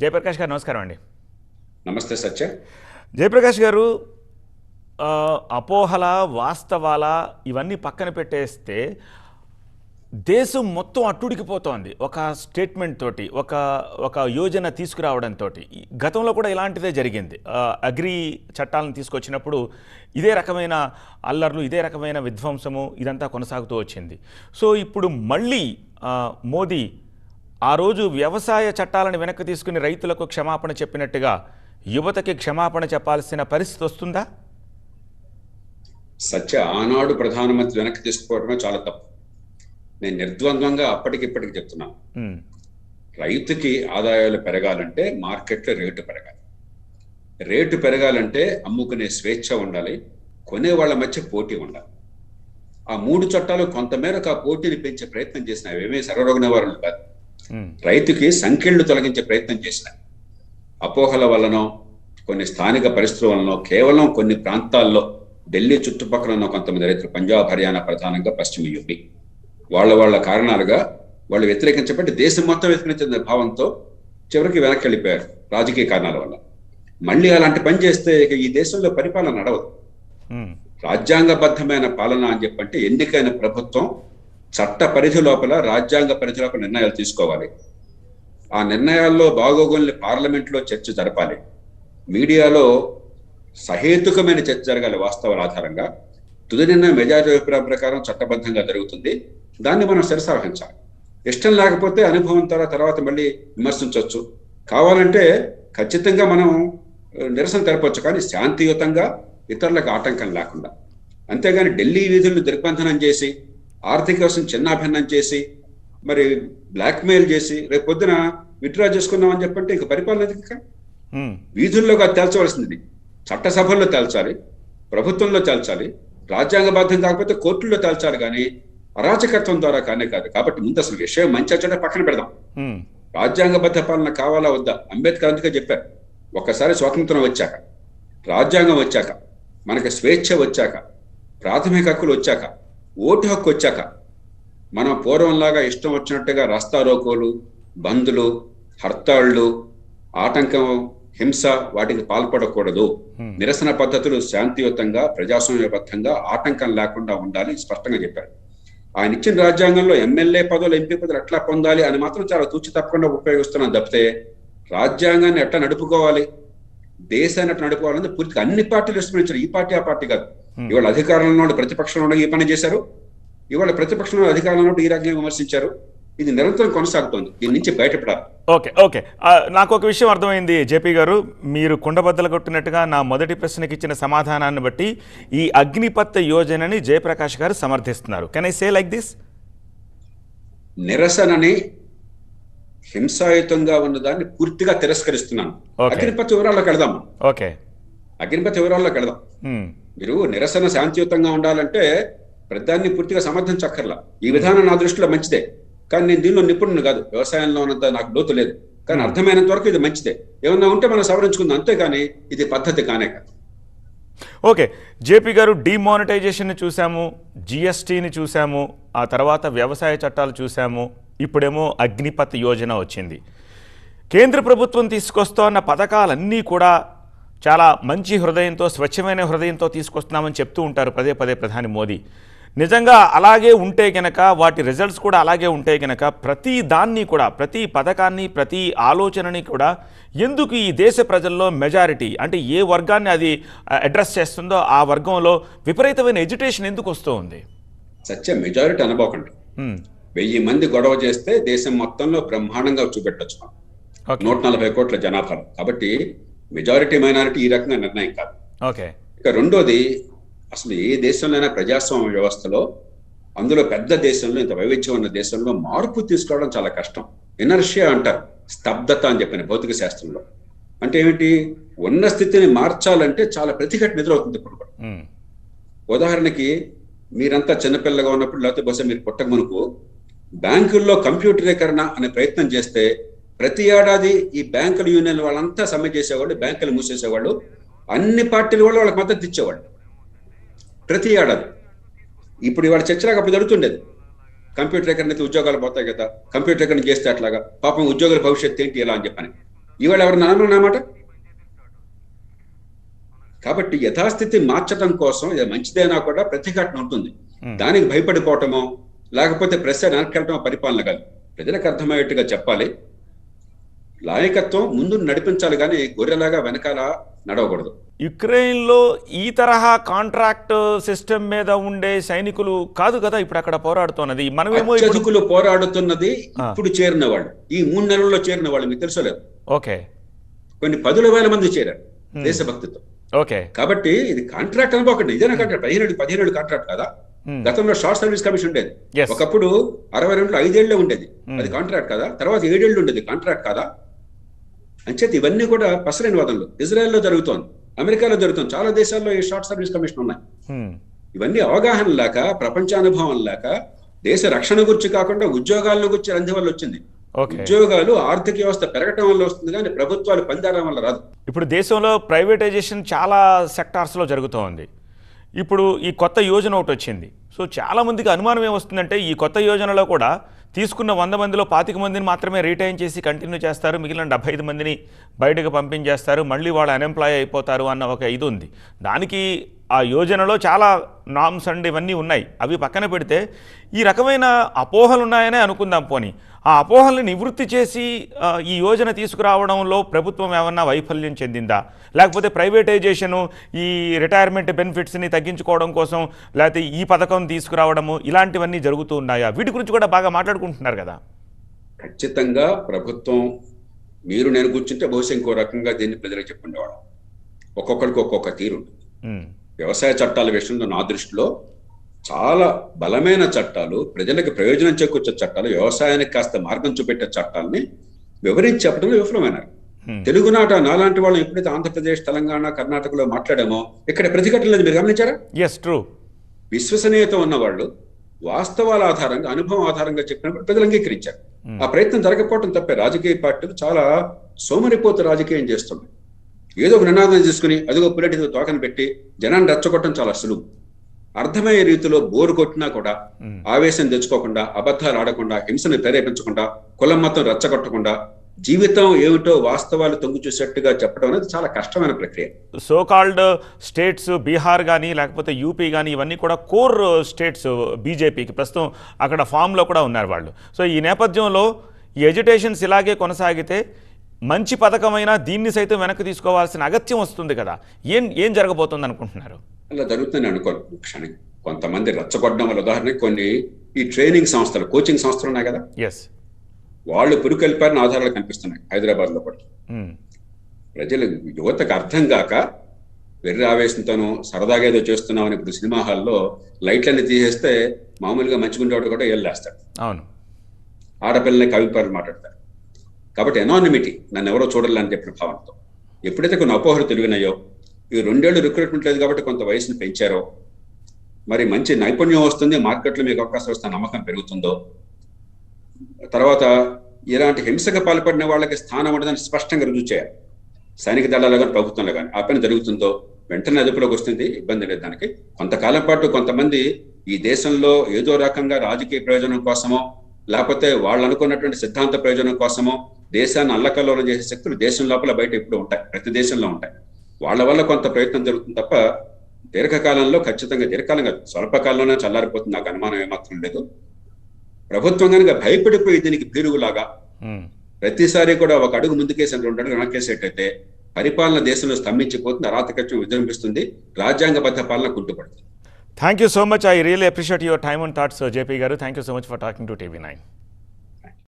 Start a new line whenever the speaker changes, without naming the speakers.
జయప్రకాష్ గారు నమస్కారం అండి.
నమస్తే సత్య.
జయప్రకాష్ గారు, అపోహల వాస్తవాల ఇవన్నీ పక్కన పెట్టేస్తే దేశం మొత్తం అట్టుడికిపోతోంది ఒక స్టేట్మెంట్ తోటి, ఒక ఒక యోజన తీసుకురావడంతో. గతంలో కూడా ఇలాంటిదే జరిగింది. అగ్రి చట్టాలను తీసుకొచ్చినప్పుడు ఇదే రకమైన అల్లర్లు, ఇదే రకమైన విధ్వంసము ఇదంతా కొనసాగుతూ వచ్చింది. సో ఇప్పుడు మళ్ళీ మోదీ ఆ రోజు వ్యవసాయ చట్టాలను వెనక్కి తీసుకుని రైతులకు క్షమాపణ చెప్పినట్టుగా యువతకి క్షమాపణ చెప్పాల్సిన పరిస్థితి వస్తుందా?
సత్య, ఆనాడు ప్రధానమంత్రి వెనక్కి తీసుకుపోవడమే చాలా తప్పు. నేను నిర్ద్వంద్వంగా అప్పటికిప్పటికి చెప్తున్నాను. రైతుకి ఆదాయాలు పెరగాలంటే మార్కెట్లో రేటు పెరగాలి. రేటు పెరగాలంటే అమ్ముకునే స్వేచ్ఛ ఉండాలి, కొనే వాళ్ళ మధ్య పోటీ ఉండాలి. ఆ మూడు చట్టాలు కొంతమేరకు ఆ పోటీని పెంచే ప్రయత్నం చేసినాయి. ఏమీ సర్వరోగ నివారణలు కాదు, రైతుకి సంఖ్యలు తొలగించే ప్రయత్నం చేసినాయి. అపోహల వలనో కొన్ని స్థానిక పరిస్థితుల వలనో కేవలం కొన్ని ప్రాంతాల్లో ఢిల్లీ చుట్టుపక్కల ఉన్న కొంతమంది రైతులు, పంజాబ్, హర్యానా, ప్రధానంగా పశ్చిమ యూపీ, వాళ్ళ కారణాలుగా వాళ్ళు వ్యతిరేకించబట్టి దేశం మొత్తం వ్యతిరేకించిన భావంతో చివరికి వెనక్కి వెళ్ళిపోయారు రాజకీయ కారణాల వల్ల. మళ్ళీ అలాంటి పని చేస్తే ఈ దేశంలో పరిపాలన నడవదు. రాజ్యాంగబద్ధమైన పాలన అని చెప్పంటే ఎన్నికైన ప్రభుత్వం చట్ట పరిధి లోపల, రాజ్యాంగ పరిధి లోపల నిర్ణయాలు తీసుకోవాలి. ఆ నిర్ణయాల్లో బాగోగుల్ని పార్లమెంట్లో చర్చ జరపాలి, మీడియాలో సహేతుకమైన చర్చ జరగాలి. వాస్తవాల ఆధారంగా తుది నిర్ణయం మెజారిటీ అభిప్రాయం ప్రకారం చట్టబద్ధంగా జరుగుతుంది. దాన్ని మనం శిరసావహించాలి. ఇష్టం లేకపోతే అనుభవం తర్వాత మళ్ళీ విమర్శించవచ్చు. కావాలంటే ఖచ్చితంగా మనం నిరసన తెలపవచ్చు, కానీ శాంతియుతంగా, ఇతరులకు ఆటంకం లేకుండా. అంతేగాని ఢిల్లీ వీధులను దిగ్బంధనం చేసి, ఆర్థిక వ్యవస్థను చిన్నాభిన్నం చేసి, మరి బ్లాక్మెయిల్ చేసి రేపు పొద్దున విత్డ్రా చేసుకున్నామని చెప్పంటే ఇంక పరిపాలన ఎందుకు? వీధుల్లో కాదు తేల్చవలసింది, చట్టసభల్లో తేల్చాలి, ప్రభుత్వంలో తేల్చాలి, రాజ్యాంగబద్ధం కాకపోతే కోర్టుల్లో తేల్చాలి, కానీ అరాచకత్వం ద్వారా కానే కాదు. కాబట్టి ముందు అసలు విషయం మంచి చెడ్డ పక్కన పెడదాం. రాజ్యాంగబద్ధ పాలన కావాలా వద్దా? అంబేద్కర్ అందుకే చెప్పారు, ఒక్కసారి స్వాతంత్రం వచ్చాక, రాజ్యాంగం వచ్చాక, మనకి స్వేచ్ఛ వచ్చాక, ప్రాథమిక హక్కులు వచ్చాక, ఓటు హక్కు వచ్చాక మనం పూర్వంలాగా ఇష్టం వచ్చినట్టుగా రాస్తా రోకోలు, బంద్లు, హర్తాళ్లు, ఆటంకం, హింస వాటికి పాల్పడకూడదు. నిరసన పద్ధతులు శాంతియుతంగా, ప్రజాస్వామ్యబద్ధంగా, ఆటంకం లేకుండా ఉండాలి స్పష్టంగా చెప్పారు. ఆయన ఇచ్చిన రాజ్యాంగంలో ఎమ్మెల్యే పదవులు, ఎంపీ పదవులు ఎట్లా పొందాలి అని మాత్రం చాలా తూచి తప్పకుండా ఉపయోగిస్తున్నాం తప్పితే రాజ్యాంగాన్ని ఎట్లా నడుపుకోవాలి, దేశాన్ని ఎట్లా నడుపుకోవాలని పూర్తిగా అన్ని పార్టీలు విస్మరించారు. ఈ పార్టీ ఆ పార్టీ కాదు. ఇవాళ అధికారంలో ప్రతిపక్షంలో ఈ పని చేశారు, ఇవాళ ప్రతిపక్షంలో అధికారంలో ఈ రకంగా విమర్శించారు. ఇది నిరంతరం కొనసాగుతోంది. దీని నుంచి బయటపడాలి.
ఓకే, నాకు ఒక విషయం అర్థమైంది జేపీ గారు. మీరు కుండబద్దలు కొట్టినట్టుగా నా మొదటి ప్రశ్నకి ఇచ్చిన సమాధానాన్ని బట్టి ఈ అగ్నిపత్ యోజనని జయప్రకాష్ గారు సమర్థిస్తున్నారు. Can I say like this?
నిరసనని హింసాయుతంగా ఉన్నదాన్ని పూర్తిగా తిరస్కరిస్తున్నాను. అగ్నిపత్ వివరాల్లోకి వెళదాం.
ఓకే,
అగ్నిపత్ వివరాల్లోకి వెళదాం. మీరు నిరసన శాంతియుతంగా ఉండాలంటే ప్రధాన్ని పూర్తిగా సమర్థించక్కర్లా. ఈ విధానం నా దృష్టిలో మంచిదే, కానీ నేను దీనిలో నిపుణుని కాదు, వ్యవసాయంలో ఉన్నంత నాకు లోతు లేదు. కానీ అర్థమైనంత వరకు ఇది మంచిదే. ఏమన్నా ఉంటే మనం సవరించుకుందాం, అంతేగాని ఇది పద్ధతి కానే కాదు.
ఓకే జేపీ గారు, డిమానిటైజేషన్ చూసాము, జిఎస్టీని చూసాము, ఆ తర్వాత వ్యవసాయ చట్టాలు చూసాము, ఇప్పుడేమో అగ్నిపత్ యోజన వచ్చింది. కేంద్ర ప్రభుత్వం తీసుకొస్తున్న పథకాలన్నీ కూడా చాలా మంచి హృదయంతో, స్వచ్ఛమైన హృదయంతో తీసుకొస్తున్నామని చెప్తూ ఉంటారు పదే పదే ప్రధాని మోదీ. నిజంగా అలాగే ఉంటే గనక, వాటి రిజల్ట్స్ కూడా అలాగే ఉంటే గనక, ప్రతి దాన్ని కూడా, ప్రతి పథకాన్ని, ప్రతి ఆలోచనని కూడా ఎందుకు ఈ దేశ ప్రజల్లో మెజారిటీ, అంటే ఏ వర్గాన్ని అది అడ్రస్ చేస్తుందో ఆ వర్గంలో విపరీతమైన ఎడ్యుటేషన్ ఎందుకు వస్తూ ఉంది?
సత్య, మెజారిటీ అనబోకండి. 1000 మంది గొడవ చేస్తే దేశం మొత్తంలో బ్రహ్మాండంగా చూపెట్టచ్చు. 140 కోట్ల జనాభాలో. కాబట్టి మెజారిటీ మైనారిటీ ఈ రకంగా నిర్ణయం కాదు.
ఓకే,
ఇక రెండోది, అసలు ఏ దేశంలోనైనా ప్రజాస్వామ్య వ్యవస్థలో, అందులో పెద్ద దేశంలో, ఇంత వైవిధ్యం ఉన్న దేశంలో మార్పు తీసుకురావడం చాలా కష్టం. ఇనర్షియా అంటారు, స్తబ్దత అని చెప్పిన భౌతిక శాస్త్రంలో. అంటే ఏమిటి? ఉన్న స్థితిని మార్చాలంటే చాలా ప్రతిఘటన ఎదురవుతుంది. ఇప్పుడు కూడా ఉదాహరణకి, మీరంతా చిన్నపిల్లగా ఉన్నప్పుడు, లేకపోతే బహుశా మీరు పుట్టక మునుపు బ్యాంకుల్లో కంప్యూటరీకరణ అనే ప్రయత్నం చేస్తే ప్రతి ఏడాది ఈ బ్యాంకుల యూనియన్ వాళ్ళంతా సమ్మె చేసేవాళ్ళు, బ్యాంకులు మూసేసేవాళ్ళు, అన్ని పార్టీల వాళ్ళు వాళ్ళకి మద్దతు ఇచ్చేవాళ్ళు ప్రతి ఏడాది. ఇప్పుడు ఇవాళ చర్చలాగా అప్పుడు జరుగుతుండేది. కంప్యూటరీకరణ అయితే ఉద్యోగాలు పోతాయి కదా, కంప్యూటరీకరణ చేస్తే అట్లాగా, పాపం ఉద్యోగుల భవిష్యత్తు ఏంటి ఎలా అని చెప్పని. ఇవాళ ఎవరు నాన్నమాట. కాబట్టి యథాస్థితి మార్చడం కోసం ఇది మంచిదైనా కూడా ప్రతిఘటన ఉంటుంది. దానికి భయపడిపోవటమో లేకపోతే ప్రెస్ వెనక్కెళ్ళటమో పరిపాలన కాదు. ప్రజలకు అర్థమయ్యేట్టుగా చెప్పాలి. నాయకత్వం ముందు నడిపించాలి కానీ గొర్రెలాగా వెనకాల నడవకూడదు.
యుక్రెయిన్లో ఈ తరహా కాంట్రాక్ట్ సిస్టమ్ మీద ఉండే సైనికులు కాదు కదా ఇప్పుడు అక్కడ పోరాడుతున్నది. మనమేమో
అత్యధికులు పోరాడుతున్నది ఇప్పుడు చేరిన వాళ్ళు, ఈ 3 నెలల్లో చేరిన వాళ్ళు. మీకు తెలుసలేదు,
ఓకే,
కొన్ని 10,000 మంది చేరారు దేశభక్తితో.
ఓకే,
కాబట్టి ఇది కాంట్రాక్ట్ అనుకోకండి, ఇదేనా కాంట్రాక్ట్? 15 కాంట్రాక్ట్ కదా. గతంలో షార్ట్ సర్వీస్ కమిషన్ ఉండేది, ఒకప్పుడు 62 5 ఏళ్లే ఉండేది, అది కాంట్రాక్ట్ కదా. తర్వాత 7 ఏళ్ళు ఉండేది, కాంట్రాక్ట్ కదా. అంచేత ఇవన్నీ కూడా పసరైన వాదనలు. ఇజ్రాయెల్లో జరుగుతోంది, అమెరికాలో జరుగుతుంది, చాలా దేశాల్లో ఈ షార్ట్ సర్వీస్ కమిషన్ ఉన్నాయి. ఇవన్నీ అవగాహన లేక, ప్రపంచానుభవం లేక, దేశ రక్షణ గురించి కాకుండా ఉద్యోగాలను గురించి రంది వల్ల వచ్చింది. ఉద్యోగాలు ఆర్థిక వ్యవస్థ పెరగటం వల్ల వస్తుంది కానీ ప్రభుత్వాలు పనిచేయడం వల్ల రాదు.
ఇప్పుడు దేశంలో ప్రైవేటైజేషన్ చాలా సెక్టార్స్లో జరుగుతోంది. ఇప్పుడు ఈ కొత్త యోజన ఒకటి వచ్చింది. సో చాలామందికి అనుమానం ఏమొస్తుందంటే ఈ కొత్త యోజనలో కూడా తీసుకున్న 100 మందిలో 25 మందిని మాత్రమే రీటైన్ చేసి కంటిన్యూ చేస్తారు, మిగిలిన 75 మందిని బయటకు పంపించేస్తారు, మళ్ళీ వాళ్ళు అన్ఎంప్లాయ్ అయిపోతారు అన్న ఒక ఇది ఉంది. దానికి ఆ యోజనలో చాలా నామ్స్ అండ్ ఇవన్నీ ఉన్నాయి. అవి పక్కన పెడితే ఈ రకమైన అపోహలు ఉన్నాయనే అనుకుందాం. పోనీ ఆ అపోహల్ని నివృత్తి చేసి ఈ యోజన తీసుకురావడంలో ప్రభుత్వం ఏమన్నా వైఫల్యం చెందిందా, లేకపోతే ప్రైవేటైజేషను ఈ రిటైర్మెంట్ బెనిఫిట్స్ని తగ్గించుకోవడం కోసం లేకపోతే ఈ పథకం తీసుకురావడము ఇలాంటివన్నీ జరుగుతూ ఉన్నాయా? వీటి గురించి కూడా బాగా మాట్లాడుకుంటున్నారు కదా.
ఖచ్చితంగా ప్రభుత్వం, మీరు నేను కూర్చుంటే బహుశా ఇంకో రకంగా దీన్ని ప్రజలకు చెప్పుండేవాడు. ఒక్కొక్కరికి ఒక్కొక్క తీరు. వ్యవసాయ చట్టాల విషయంలో నా దృష్టిలో చాలా బలమైన చట్టాలు, ప్రజలకు ప్రయోజనం చేకూర్చే చట్టాలు, వ్యవసాయానికి కాస్త మార్గం చూపెట్టే చట్టాలని వివరించి చెప్పడంలో విఫలమైనారు. తెలుగునాట నాలాంటి వాళ్ళు ఎప్పుడైతే ఆంధ్రప్రదేశ్, తెలంగాణ, కర్ణాటకలో మాట్లాడామో ఇక్కడ ప్రతిఘటన లేదు. మీరు గమనించారా? విశ్వసనీయత ఉన్న వాళ్ళు వాస్తవాల ఆధారంగా, అనుభవం ఆధారంగా చెప్పినప్పుడు ప్రజలు అంగీకరించారు. ఆ ప్రయత్నం జరగకపోవడం తప్పే. రాజకీయ పార్టీలు చాలా సోమరిపోతు రాజకీయం చేస్తున్నాయి. ఏదో ఒక నినాదం తీసుకుని అదిగో పుల్లటితో తోకను పెట్టి జనాన్ని రెచ్చగొట్టడం చాలా సులువు. అర్థమయ్యే రీతిలో బోరు కొట్టినా కూడా ఆవేశం తెచ్చుకోకుండా, అబద్ధాలు ఆడకుండా, హింసను ప్రేరేపించకుండా, కులం మతం రెచ్చగొట్టకుండా, జీవితం ఏమిటో వాస్తవాలు తొంగి చూసేట్టుగా చెప్పడం అనేది చాలా కష్టమైన ప్రక్రియ.
సోకాల్డ్ స్టేట్స్, బీహార్ కానీ లేకపోతే యూపీ కానీ ఇవన్నీ కూడా కోర్ స్టేట్స్ బీజేపీకి ప్రస్తుతం అక్కడ ఫామ్లో కూడా ఉన్నారు వాళ్ళు. సో ఈ నేపథ్యంలో ఈ ఎడ్యుటేషన్స్ ఇలాగే కొనసాగితే మంచి పథకమైనా దీన్ని సైతం వెనక్కి తీసుకోవాల్సిన అగత్యం వస్తుంది కదా. ఏం జరగబోతుంది అనుకుంటున్నారు?
అలా జరుగుతుందని అనుకోను. క్షణిక కొంతమంది రెచ్చగొట్టడం వల్ల, ఉదాహరణకి కొన్ని ఈ ట్రైనింగ్ సంస్థలు, కోచింగ్ సంస్థలు ఉన్నాయి కదా, వాళ్ళు పురుకెళ్ళిపోయిన ఆధారాలు కనిపిస్తున్నాయి హైదరాబాద్ లో కూడా. ప్రజలు, యువతకు అర్థం కాక వెర్రి ఆవేశంతోనూ సరదాగా ఏదో చేస్తున్నామని ఇప్పుడు సినిమా హాల్లో లైట్లన్నీ తీసేస్తే మామూలుగా మంచిగుండేవాడు కూడా వెళ్ళేస్తాడు. అవును, ఆడపిల్లని కవిపాలు మాట్లాడతారు. కాబట్టి ఎనానిమిటీ, నన్ను ఎవరో చూడాలని చెప్పిన భావనతో ఎప్పుడైతే కొన్ని అపోహలు తెలివినాయో, ఈ 2 ఏళ్ళు రిక్రూట్మెంట్ లేదు కాబట్టి కొంత వయసును పెంచారో, మరి మంచి నైపుణ్యం వస్తుంది, మార్కెట్లో మీకు అవకాశం వస్తున్న నమ్మకం పెరుగుతుందో, తర్వాత ఇలాంటి హింసకు పాల్పడిన వాళ్ళకి స్థానం ఉండదని స్పష్టంగా రుజువు చేయాలి. సైనిక దళాలు కానీ ప్రభుత్వంలో కానీ ఆ పని జరుగుతుందో వెంటనే అదుపులోకి వస్తుంది, ఇబ్బంది లేదు దానికి. కొంతకాలం పాటు కొంతమంది ఈ దేశంలో ఏదో రకంగా రాజకీయ ప్రయోజనం కోసమో లేకపోతే వాళ్ళు అనుకున్నటువంటి సిద్ధాంత ప్రయోజనం కోసమో దేశాన్ని అల్లకల్లోలం చేసే శక్తులు దేశం లోపల బయట ఎప్పుడు ఉంటాయి, ప్రతి దేశంలో ఉంటాయి. వాళ్ళ వల్ల కొంత ప్రయత్నం జరుగుతుంది తప్ప దీర్ఘకాలంలో, ఖచ్చితంగా దీర్ఘకాలంగా స్వల్పకాలంలోనే చల్లారిపోతుంది, నాకు అనుమానం ఏమాత్రం లేదు. ప్రభుత్వం కనుక భయపడిపోయి దీనికి భీరుగులాగా ప్రతిసారి కూడా ఒక అడుగు ముందుకేసి 2 అడుగులు వెనక్కేసేటైతే పరిపాలన దేశంలో స్తంభించిపోతుంది, అరాతకత్వం విజృంభిస్తుంది, రాజ్యాంగబద్ధ పాలన కుంటుపడుతుంది.
Thank you so much. I really appreciate your time and thoughts, JP Garu. Thank you so much for talking to TV9.